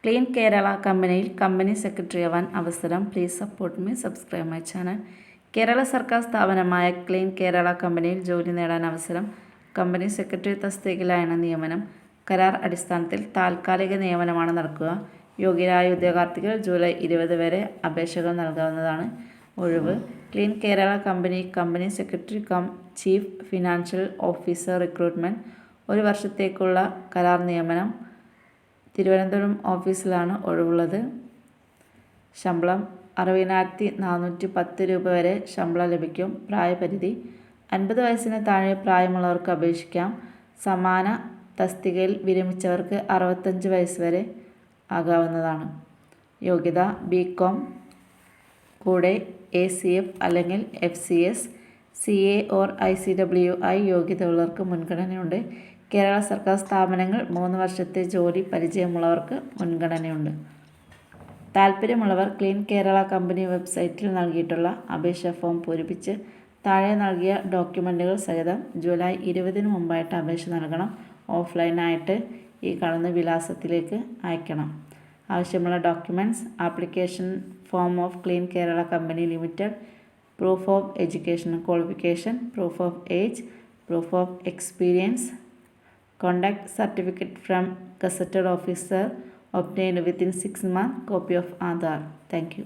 Clean Kerala കമ്പനിയിൽ company secretary ആവാൻ അവസരം. Please support me, subscribe my channel. Kerala സർക്കാർ സ്ഥാപനമായ ക്ലീൻ കേരള കമ്പനിയിൽ ജോലി നേടാൻ അവസരം. കമ്പനി സെക്രട്ടറി തസ്തികയിലാണ് നിയമനം. കരാർ അടിസ്ഥാനത്തിൽ താൽക്കാലിക നിയമനമാണ് നടക്കുക. യോഗ്യരായ ഉദ്യോഗാർത്ഥികൾ ജൂലൈ 20 വരെ അപേക്ഷകൾ നൽകാവുന്നതാണ്. ഒഴിവ്: clean Kerala company secretary come chief financial officer recruitment. 1 വർഷത്തേക്കുള്ള കരാർ നിയമനം. തിരുവനന്തപുരം ഓഫീസിലാണ് ഒഴിവുള്ളത്. ശമ്പളം 60,410 രൂപ വരെ ശമ്പളം ലഭിക്കും. പ്രായപരിധി: 50 വയസ്സിന് താഴെ പ്രായമുള്ളവർക്ക് അപേക്ഷിക്കാം. സമാന തസ്തികയിൽ വിരമിച്ചവർക്ക് 65 വയസ്സ് വരെ ആകാവുന്നതാണ്. യോഗ്യത: BCom കൂടെ ACF അല്ലെങ്കിൽ FCS, CA or ICWI യോഗ്യതയുള്ളവർക്ക് മുൻഗണനയുണ്ട്. Kerala സർക്കാർ സ്ഥാപനങ്ങൾ 3 വർഷത്തെ ജോലി പരിചയമുള്ളവർക്ക് മുൻഗണനയുണ്ട്. താൽപ്പര്യമുള്ളവർ ക്ലീൻ കേരള കമ്പനി വെബ്സൈറ്റിൽ നൽകിയിട്ടുള്ള അപേക്ഷാ ഫോം പൂരിപ്പിച്ച് താഴെ നൽകിയ ഡോക്യുമെൻറ്റുകൾ സഹിതം ജൂലൈ 20 മുമ്പായിട്ട് അപേക്ഷ നൽകണം. ഓഫ്ലൈനായിട്ട് ഈ കാണുന്ന വിലാസത്തിലേക്ക് അയക്കണം. ആവശ്യമുള്ള documents: application form of clean Kerala company limited, proof of education qualification, proof of age, proof of experience, contact certificate from gazetted officer obtained within 6 months, copy of Aadhaar. Thank you.